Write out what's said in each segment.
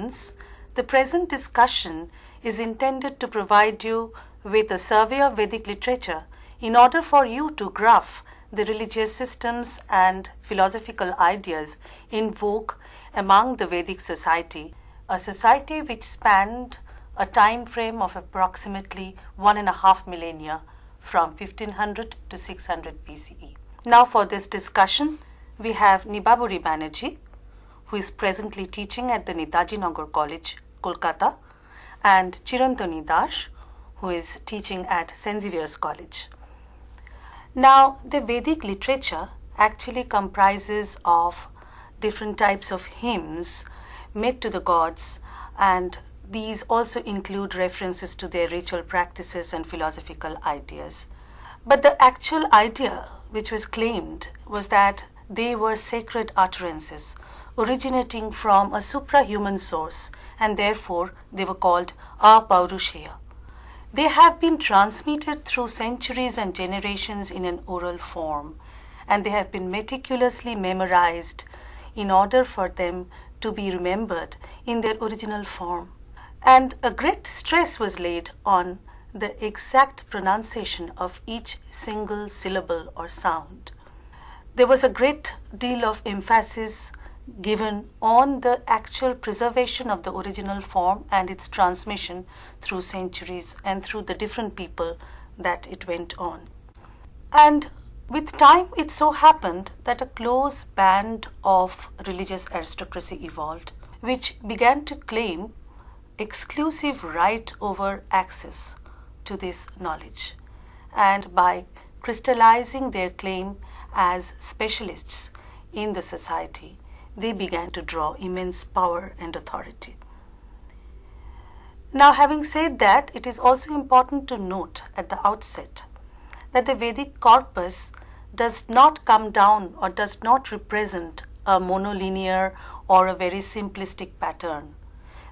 students, the present discussion is intended to provide you with a survey of Vedic literature in order for you to graph the religious systems and philosophical ideas in vogue among the Vedic society, a society which spanned a time frame of approximately 1.5 millennia from 1500 to 600 BCE. Now for this discussion, we have Nibaburi Banerjee, who is presently teaching at the Netaji Nagar College, Kolkata, and Chirantani Das, who is teaching at St. Xavier's College. Now, the Vedic literature actually comprises of different types of hymns made to the gods, and these also include references to their ritual practices and philosophical ideas. But the actual idea which was claimed was that they were sacred utterances originating from a suprahuman source, and therefore they were called Apaurushaya. They have been transmitted through centuries and generations in an oral form, and they have been meticulously memorized in order for them to be remembered in their original form. And a great stress was laid on the exact pronunciation of each single syllable or sound. There was a great deal of emphasis given on the actual preservation of the original form and its transmission through centuries and through the different people that it went on. And with time, it so happened that a close band of religious aristocracy evolved, which began to claim exclusive right over access to this knowledge. And by crystallizing their claim as specialists in the society, they began to draw immense power and authority. Now, having said that, it is also important to note at the outset that the Vedic corpus does not come down or does not represent a monolinear or a very simplistic pattern.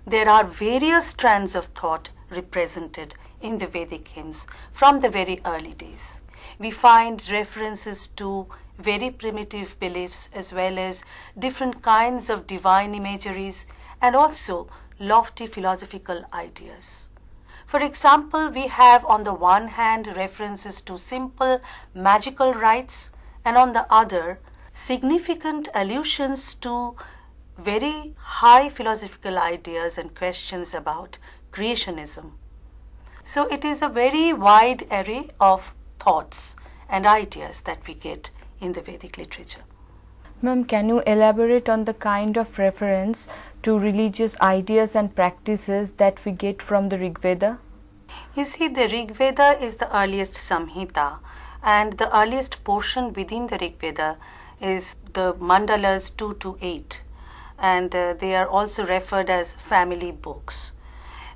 There are various strands of thought represented in the Vedic hymns from the very early days. We find references to very primitive beliefs as well as different kinds of divine imageries and also lofty philosophical ideas. For example, we have on the one hand references to simple magical rites, and on the other significant allusions to very high philosophical ideas and questions about creationism. So it is a very wide array of thoughts and ideas that we get in the Vedic literature. Ma'am, can you elaborate on the kind of reference to religious ideas and practices that we get from the Rig Veda? You see, the Rig Veda is the earliest Samhita, and the earliest portion within the Rig Veda is the mandalas 2 to 8, and they are also referred as family books.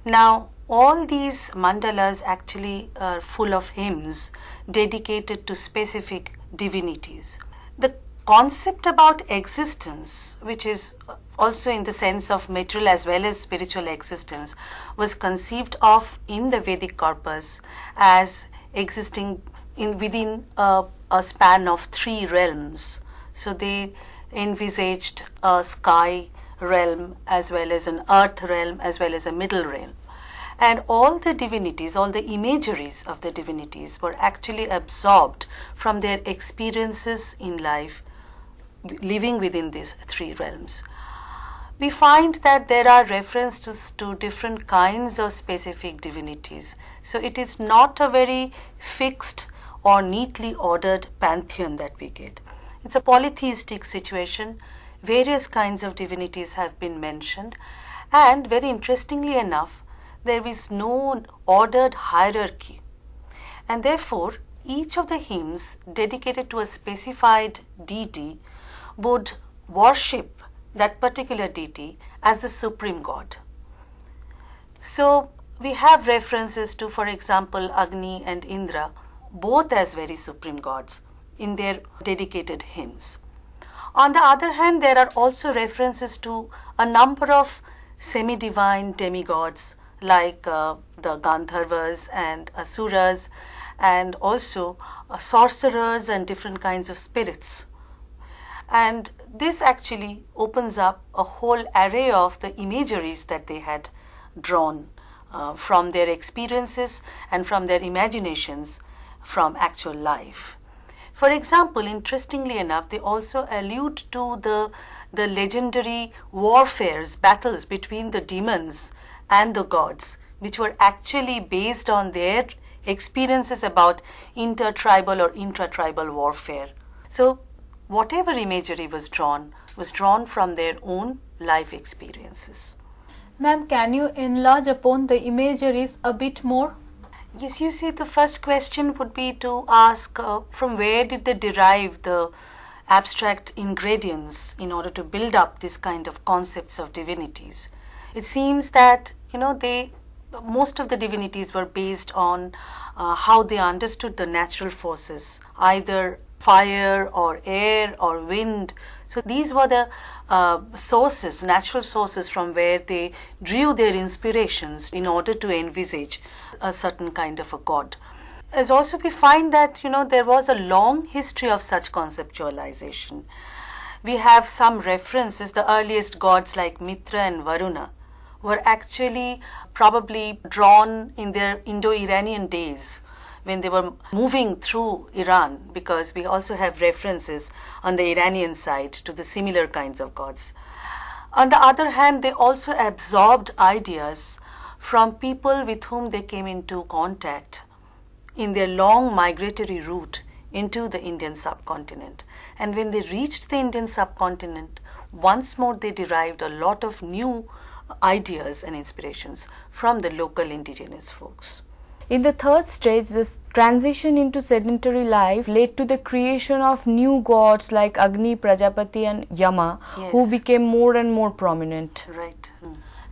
Now, all these mandalas actually are full of hymns dedicated to specific divinities. The concept about existence, which is also in the sense of material as well as spiritual existence, was conceived of in the Vedic corpus as existing within a span of 3 realms. So they envisaged a sky realm as well as an earth realm as well as a middle realm. And all the divinities, all the imageries of the divinities were actually absorbed from their experiences in life, living within these 3 realms. We find that there are references to different kinds of specific divinities. So it is not a very fixed or neatly ordered pantheon that we get. It's a polytheistic situation. Various kinds of divinities have been mentioned, and very interestingly enough, there is no ordered hierarchy, and therefore each of the hymns dedicated to a specified deity would worship that particular deity as the supreme god. So we have references to, for example, Agni and Indra, both as very supreme gods in their dedicated hymns. On the other hand, there are also references to a number of semi-divine demigods like the Gandharvas and Asuras, and also sorcerers and different kinds of spirits. And this actually opens up a whole array of the imageries that they had drawn from their experiences and from their imaginations from actual life. For example, interestingly enough, they also allude to the legendary warfares, battles between the demons and the gods, which were actually based on their experiences about intertribal or intratribal warfare. So whatever imagery was drawn from their own life experiences. Ma'am, can you enlarge upon the imageries a bit more? Yes, you see, the first question would be to ask from where did they derive the abstract ingredients in order to build up this kind of concepts of divinities. It seems that, most of the divinities were based on how they understood the natural forces, either fire or air or wind. So these were the sources, natural sources from where they drew their inspirations in order to envisage a certain kind of a god. As also we find that, there was a long history of such conceptualization. We have some references, the earliest gods like Mitra and Varuna were actually probably drawn in their Indo-Iranian days when they were moving through Iran, because we also have references on the Iranian side to the similar kinds of gods. On the other hand, they also absorbed ideas from people with whom they came into contact in their long migratory route into the Indian subcontinent. And when they reached the Indian subcontinent, once more they derived a lot of new ideas and inspirations from the local indigenous folks. In the third stage, this transition into sedentary life led to the creation of new gods like Agni, Prajapati and Yama, Yes. who became more and more prominent. Right.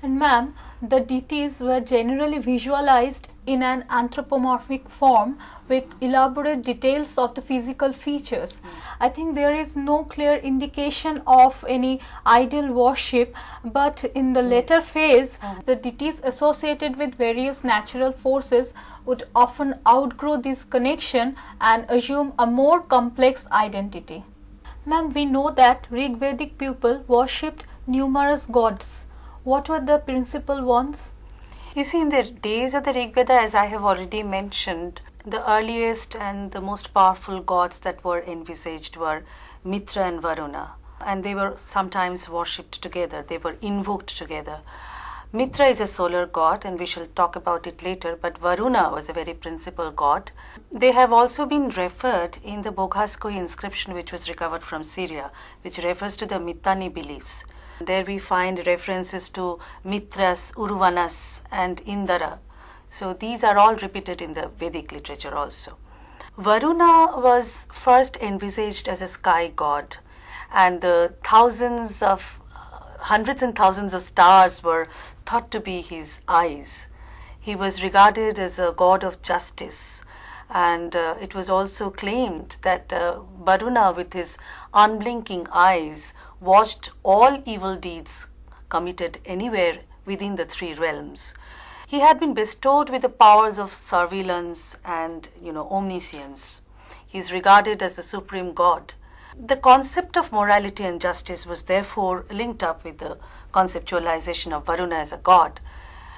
And ma'am, the deities were generally visualized in an anthropomorphic form with elaborate details of the physical features. I think there is no clear indication of any idol worship, but in the later phase, the deities associated with various natural forces would often outgrow this connection and assume a more complex identity. Ma'am, we know that Rig Vedic people worshipped numerous gods. What were the principal ones? You see, in the days of the Rig Veda, as I have already mentioned, the earliest and the most powerful gods that were envisaged were Mitra and Varuna, and they were sometimes worshipped together, they were invoked together. Mitra is a solar god, and we shall talk about it later, but Varuna was a very principal god. They have also been referred in the Boghaskoy inscription, which was recovered from Syria, which refers to the Mitanni beliefs. There we find references to Mitras, Urvanas and Indra. So these are all repeated in the Vedic literature also. Varuna was first envisaged as a sky god, and the hundreds and thousands of stars were thought to be his eyes. He was regarded as a god of justice, and it was also claimed that Varuna, with his unblinking eyes, watched all evil deeds committed anywhere within the three realms. He had been bestowed with the powers of surveillance and omniscience. He is regarded as the supreme god. The concept of morality and justice was therefore linked up with the conceptualization of Varuna as a god,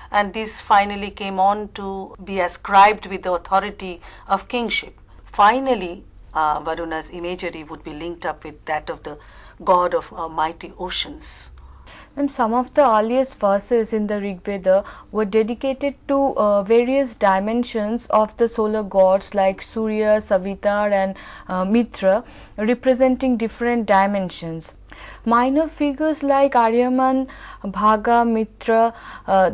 and this finally came on to be ascribed with the authority of kingship. Finally, Varuna's imagery would be linked up with that of the god of mighty oceans. And some of the earliest verses in the Rig Veda were dedicated to various dimensions of the solar gods like Surya, Savitar and Mitra, representing different dimensions. Minor figures like Aryaman, Bhaga, Mitra,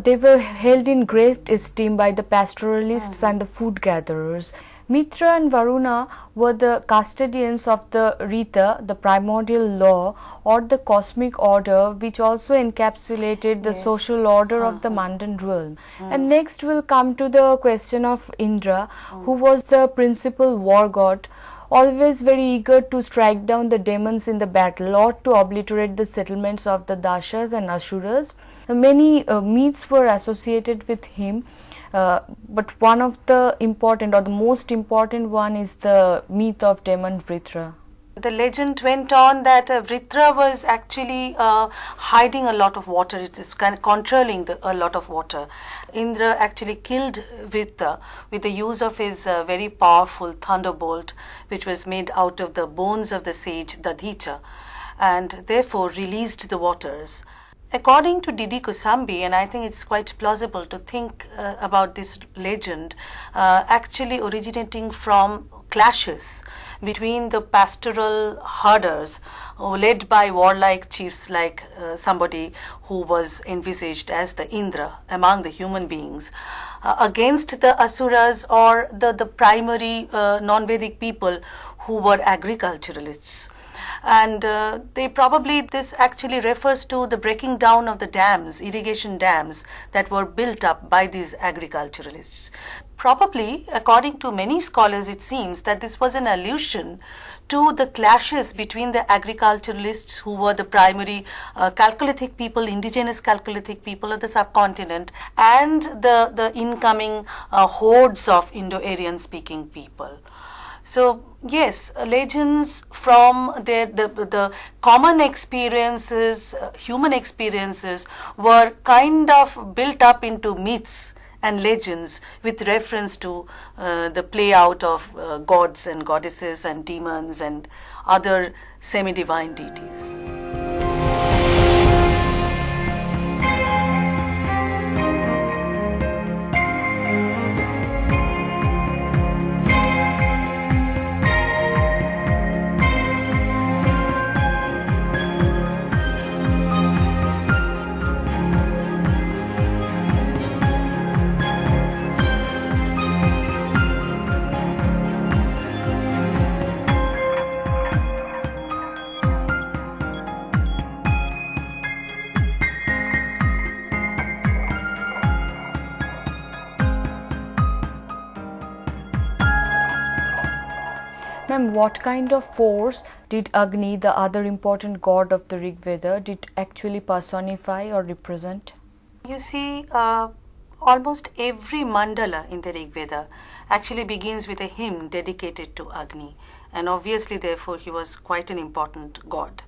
they were held in great esteem by the pastoralists and the food gatherers. Mitra and Varuna were the custodians of the Rita, the primordial law, or the cosmic order, which also encapsulated the social order of the mundane realm. And next we'll come to the question of Indra, who was the principal war god, always very eager to strike down the demons in the battle or to obliterate the settlements of the Dashas and Asuras. Many myths were associated with him. But one of the important or the most important one is the myth of demon Vritra. The legend went on that Vritra was actually hiding a lot of water. It is kind of controlling a lot of water. Indra actually killed Vritra with the use of his very powerful thunderbolt, which was made out of the bones of the sage Dadhicha, and therefore released the waters. According to Didi Kusambi, and I think it's quite plausible to think about this legend actually originating from clashes between the pastoral herders led by warlike chiefs like somebody who was envisaged as the Indra among the human beings against the Asuras or the primary non-Vedic people who were agriculturalists. And this actually refers to the breaking down of the dams, irrigation dams that were built up by these agriculturalists. Probably, according to many scholars, it seems that this was an allusion to the clashes between the agriculturalists who were the primary Chalcolithic people, indigenous Chalcolithic people of the subcontinent, and the incoming hordes of Indo-Aryan speaking people. So yes, legends from the common experiences, human experiences, were kind of built up into myths and legends with reference to the play out of gods and goddesses and demons and other semi-divine deities. Ma'am, what kind of force did Agni, the other important god of the Rig Veda, did actually personify or represent? You see, almost every mandala in the Rig Veda actually begins with a hymn dedicated to Agni, and obviously therefore he was quite an important god.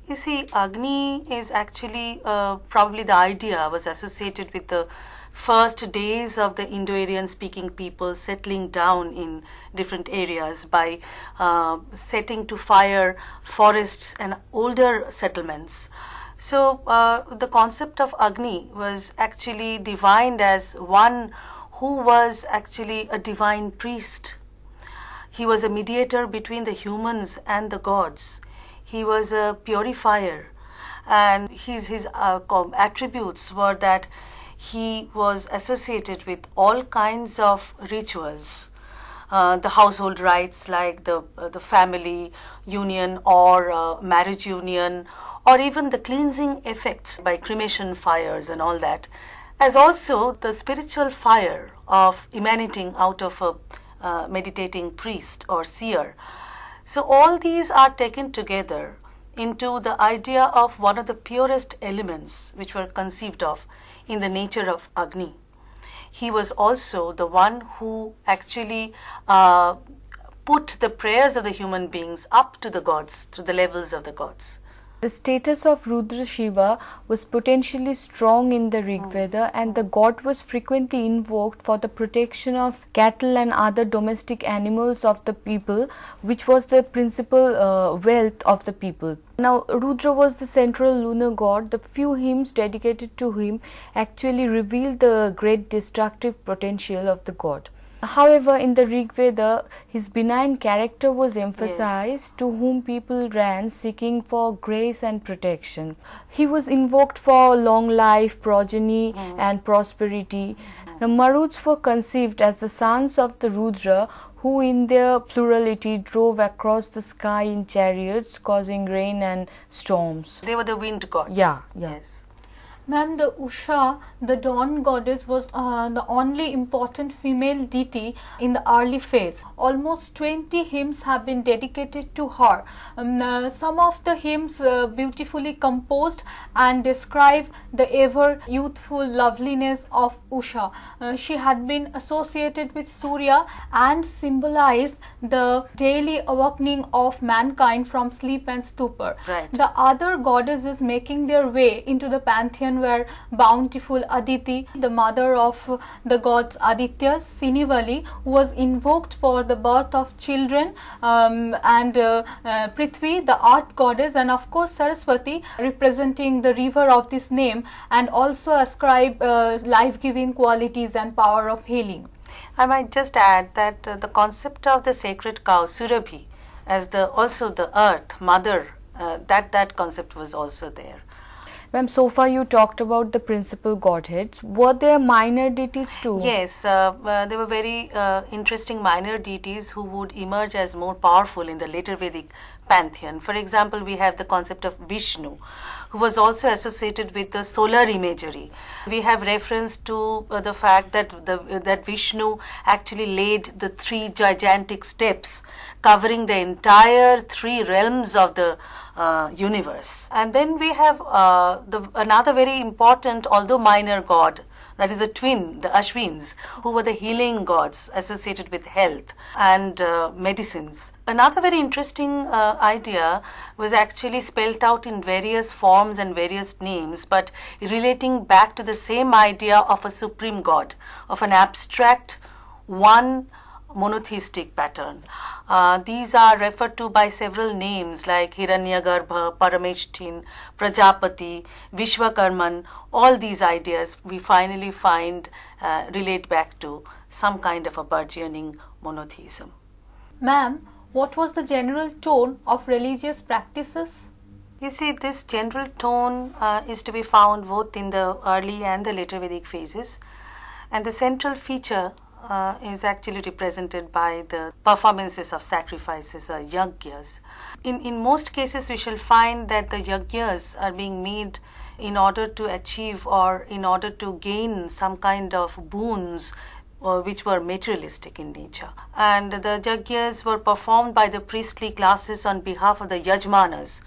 You see, Agni is actually probably the idea was associated with the first days of the Indo-Aryan speaking people settling down in different areas by setting to fire forests and older settlements. So the concept of Agni was actually divined as one who was actually a divine priest. He was a mediator between the humans and the gods. He was a purifier, and his attributes were that he was associated with all kinds of rituals, the household rites like the family union or marriage union, or even the cleansing effects by cremation fires and all that, as also the spiritual fire of emanating out of a meditating priest or seer. So all these are taken together into the idea of one of the purest elements which were conceived of in the nature of Agni. He was also the one who actually put the prayers of the human beings up to the gods, to the levels of the gods. The status of Rudra Shiva was potentially strong in the Rig Veda, and the god was frequently invoked for the protection of cattle and other domestic animals of the people, which was the principal wealth of the people. Now, Rudra was the central lunar god. The few hymns dedicated to him actually reveal the great destructive potential of the god. However, in the Rig Veda, his benign character was emphasized, to whom people ran seeking for grace and protection. He was invoked for long life, progeny and prosperity. Now, Maruts were conceived as the sons of the Rudra, who in their plurality drove across the sky in chariots, causing rain and storms. They were the wind gods. Yeah. Yes. Ma'am, the Usha, the dawn goddess, was the only important female deity in the early phase. Almost 20 hymns have been dedicated to her. Some of the hymns beautifully composed and describe the ever youthful loveliness of Usha. She had been associated with Surya and symbolized the daily awakening of mankind from sleep and stupor. Right. The other goddesses making their way into the pantheon were bountiful Aditi, the mother of the gods Aditya, Sinivali, who was invoked for the birth of children, and Prithvi, the earth goddess, and of course Saraswati, representing the river of this name, and also ascribe life-giving qualities and power of healing. I might just add that the concept of the sacred cow, Surabhi, as also the earth, mother, that concept was also there. Ma'am, so far you talked about the principal godheads. Were there minor deities too? Yes, there were very interesting minor deities who would emerge as more powerful in the later Vedic pantheon. For example, we have the concept of Vishnu, who was also associated with the solar imagery. We have reference to the fact that that Vishnu actually laid the 3 gigantic steps covering the entire 3 realms of the universe. And then we have another very important, although minor god, that is a twin, the Ashwins, who were the healing gods associated with health and medicines. Another very interesting idea was actually spelt out in various forms and various names, but relating back to the same idea of a supreme god, of an abstract one monotheistic pattern. These are referred to by several names like Hiranyagarbha, Parameshtin, Prajapati, Vishwakarman. All these ideas we finally find relate back to some kind of a burgeoning monotheism. Ma'am, what was the general tone of religious practices? You see, this general tone is to be found both in the early and the later Vedic phases, and the central feature is actually represented by the performances of sacrifices or yajnas. In most cases, we shall find that the yajnas are being made in order to achieve or in order to gain some kind of boons which were materialistic in nature. And the yajnas were performed by the priestly classes on behalf of the yajmanas,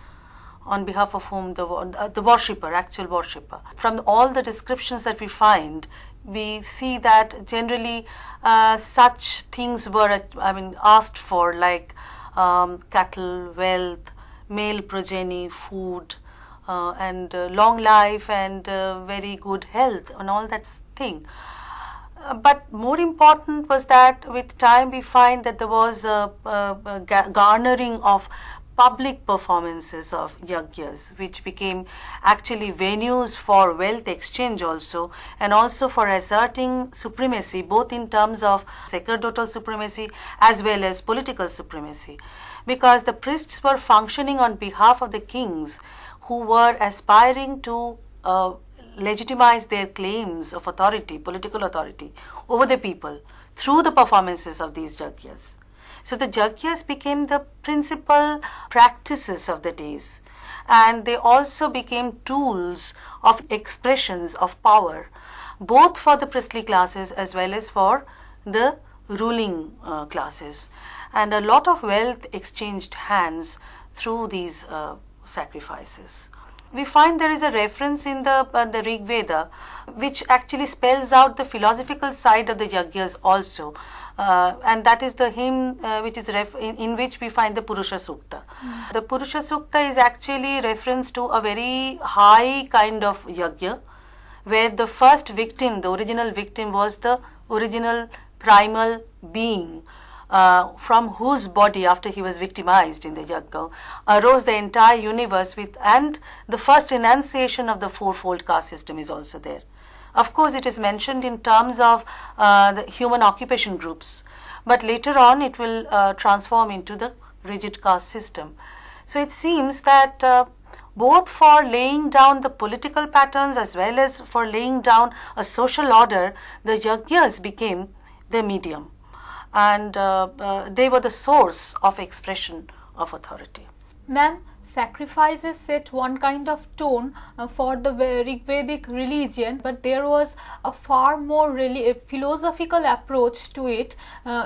on behalf of whom the worshipper, actual worshipper. From all the descriptions that we find, we see that generally such things were asked for, like cattle, wealth, male progeny, food, and long life and very good health and all that thing. But more important was that with time we find that there was a garnering of public performances of yajnas, which became actually venues for wealth exchange also, and also for asserting supremacy, both in terms of sacerdotal supremacy as well as political supremacy, because the priests were functioning on behalf of the kings who were aspiring to legitimize their claims of authority, political authority over the people through the performances of these yajnas. So the yajnas became the principal practices of the days, and they also became tools of expressions of power, both for the priestly classes as well as for the ruling classes. And a lot of wealth exchanged hands through these sacrifices. We find there is a reference in the Rig Veda which actually spells out the philosophical side of the yajnas also, and that is the hymn which is in which we find the Purusha Sukta. The Purusha Sukta is actually reference to a very high kind of yajna, where the first victim, the original victim, was the original primal being, from whose body, after he was victimized in the yajna, arose the entire universe with, and the first enunciation of the fourfold caste system is also there. Of course, it is mentioned in terms of the human occupation groups, but later on it will transform into the rigid caste system. So it seems that both for laying down the political patterns as well as for laying down a social order, the yajnas became the medium, and they were the source of expression of authority. Ma'am, sacrifices set one kind of tone for the Rigvedic religion, but there was a far more philosophical approach to it,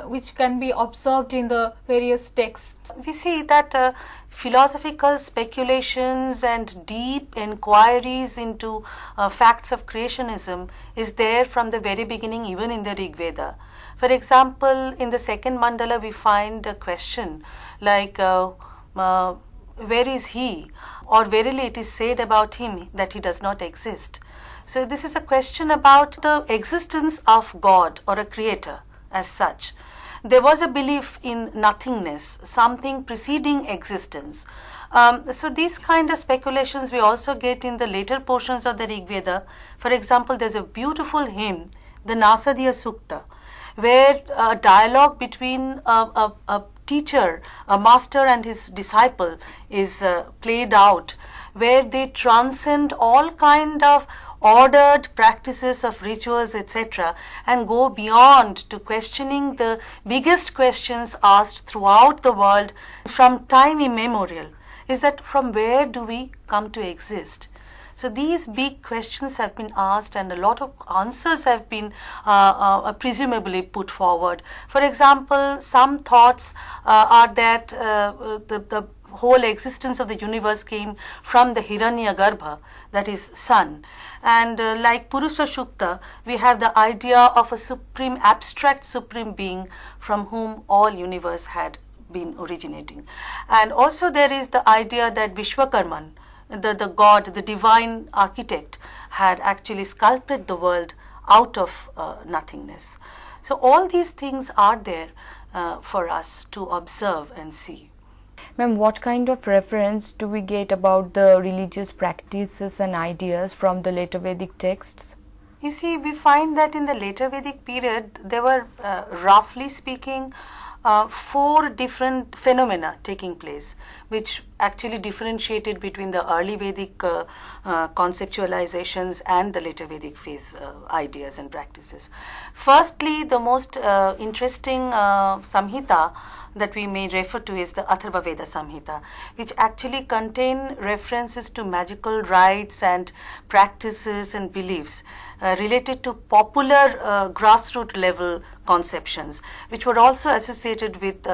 which can be observed in the various texts. We see that philosophical speculations and deep inquiries into facts of creationism is there from the very beginning, even in the Rig Veda. For example, in the second mandala we find a question like where is he, or verily it is said about him that he does not exist. So this is a question about the existence of God or a creator as such. There was a belief in nothingness, something preceding existence. So these kind of speculations we also get in the later portions of the Rig Veda. For example, there's a beautiful hymn, the Nasadiya Sukta, where a dialogue between a teacher, a master and his disciple is played out, where they transcend all kind of ordered practices of rituals, etc., and go beyond to questioning the biggest questions asked throughout the world from time immemorial, is that from where do we come to exist? So these big questions have been asked and a lot of answers have been presumably put forward. For example, some thoughts are that the whole existence of the universe came from the Hiranyagarbha, that is sun. And like Purusha Shukta, we have the idea of a supreme, abstract supreme being from whom all universe had been originating. And also there is the idea that Vishwakarman, the god, the divine architect, had actually sculpted the world out of nothingness. So all these things are there for us to observe and see. Ma'am, what kind of reference do we get about the religious practices and ideas from the later Vedic texts? You see, we find that in the later Vedic period, there were, roughly speaking, 4 different phenomena taking place, which actually differentiated between the early Vedic conceptualizations and the later Vedic phase ideas and practices. Firstly, the most interesting Samhita that we may refer to is the Atharva Veda Samhita, which actually contain references to magical rites and practices and beliefs related to popular grassroots level conceptions, which were also associated with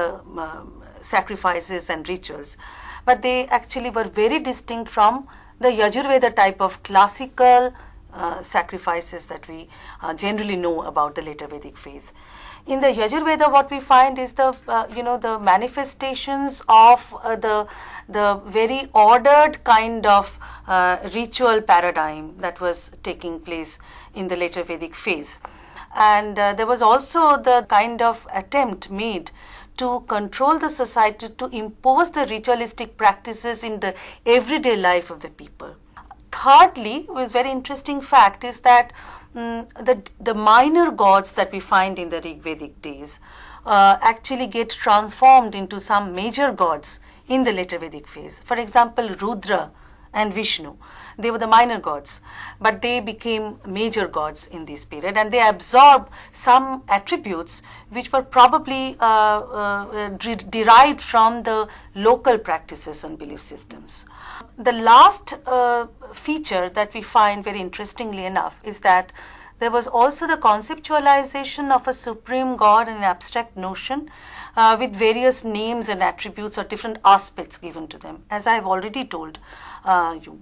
sacrifices and rituals. But they actually were very distinct from the Yajurveda type of classical sacrifices that we generally know about the later Vedic phase. In the Yajurveda, what we find is the the manifestations of the very ordered kind of ritual paradigm that was taking place in the later Vedic phase. And there was also the kind of attempt made to control the society, to impose the ritualistic practices in the everyday life of the people. Thirdly, a very interesting fact is that the minor gods that we find in the Rig Vedic days actually get transformed into some major gods in the later Vedic phase. For example, Rudra and Vishnu, they were the minor gods, but they became major gods in this period, and they absorbed some attributes which were probably derived from the local practices and belief systems. The last feature that we find very interestingly enough is that there was also the conceptualization of a supreme god, an abstract notion with various names and attributes or different aspects given to them. As I have already told you,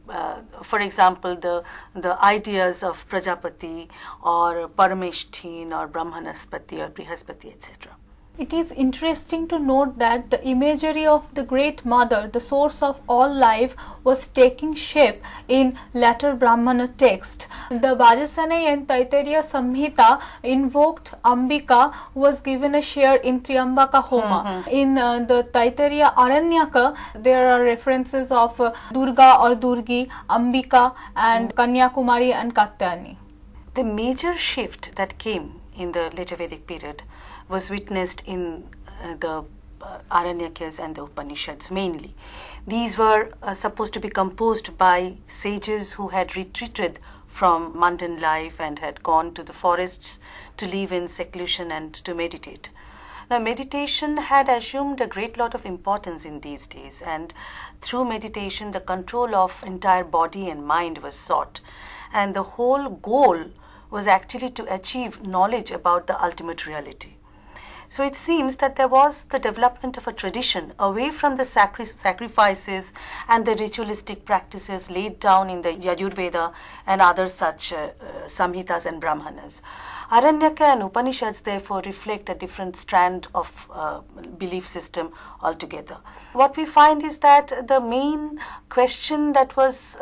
for example, the ideas of Prajapati or Parameshthin or Brahmanaspati or Brihaspati, etc. It is interesting to note that the imagery of the Great Mother, the source of all life, was taking shape in latter Brahmana text. The Vajasanai and Taittiriya Samhita invoked Ambika, who was given a share in Triambaka Homa. In the Taittiriya Aranyaka, there are references of Durga or Durgi, Ambika and Kanyakumari and Katyayani. The major shift that came in the later Vedic period was witnessed in the Aranyakas and the Upanishads mainly. These were supposed to be composed by sages who had retreated from mundane life and had gone to the forests to live in seclusion and to meditate. Now, meditation had assumed a great lot of importance in these days, and through meditation, the control of entire body and mind was sought, and the whole goal was actually to achieve knowledge about the ultimate reality. So it seems that there was the development of a tradition away from the sacrifices and the ritualistic practices laid down in the Yajurveda and other such Samhitas and Brahmanas. Aranyaka and Upanishads therefore reflect a different strand of belief system altogether. What we find is that the main question that was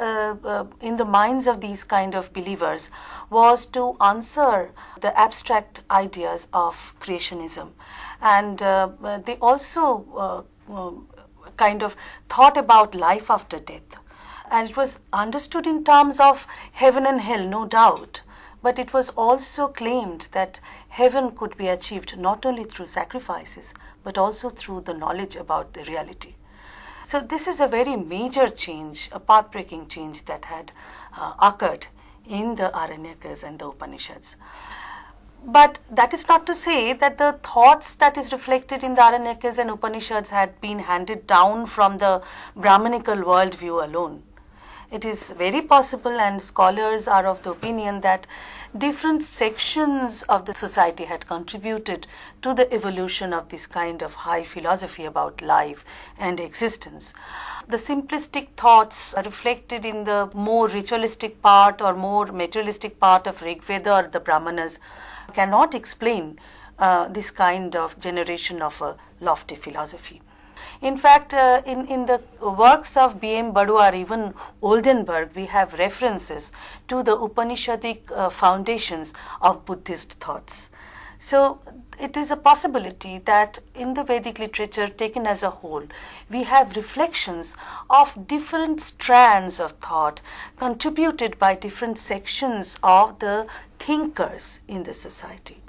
in the minds of these kind of believers was to answer the abstract ideas of creationism, and they also kind of thought about life after death, and it was understood in terms of heaven and hell, no doubt. But it was also claimed that heaven could be achieved not only through sacrifices, but also through the knowledge about the reality. So this is a very major change, a path-breaking change that had occurred in the Aranyakas and the Upanishads. But that is not to say that the thoughts that is reflected in the Aranyakas and Upanishads had been handed down from the Brahmanical worldview alone. It is very possible, and scholars are of the opinion, that different sections of the society had contributed to the evolution of this kind of high philosophy about life and existence. The simplistic thoughts are reflected in the more ritualistic part or more materialistic part of Rig Veda or the Brahmanas cannot explain this kind of generation of a lofty philosophy. In fact, in the works of B.M. Badua or even Oldenburg, we have references to the Upanishadic foundations of Buddhist thoughts. So it is a possibility that in the Vedic literature taken as a whole, we have reflections of different strands of thought contributed by different sections of the thinkers in the society.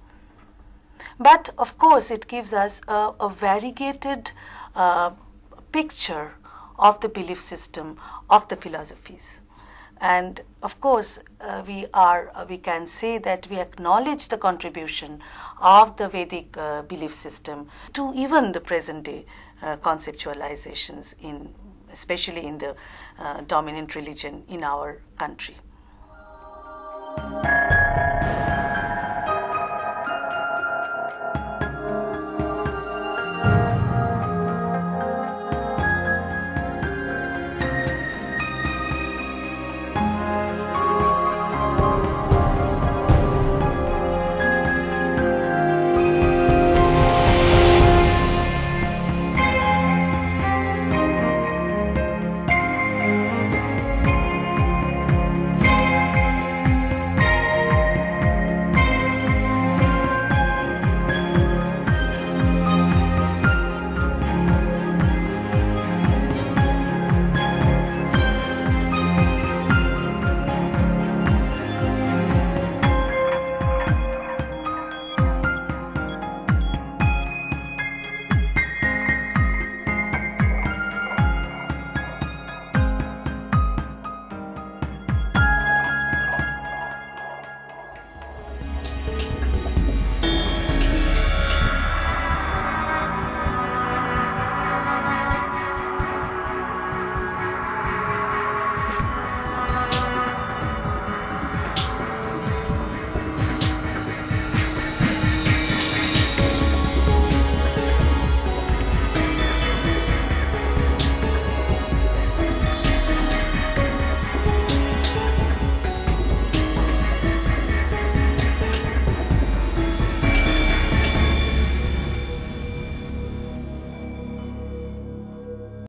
But of course, it gives us a variegated picture of the belief system of the philosophies. And of course, we can say that we acknowledge the contribution of the Vedic belief system to even the present day conceptualizations, especially in the dominant religion in our country.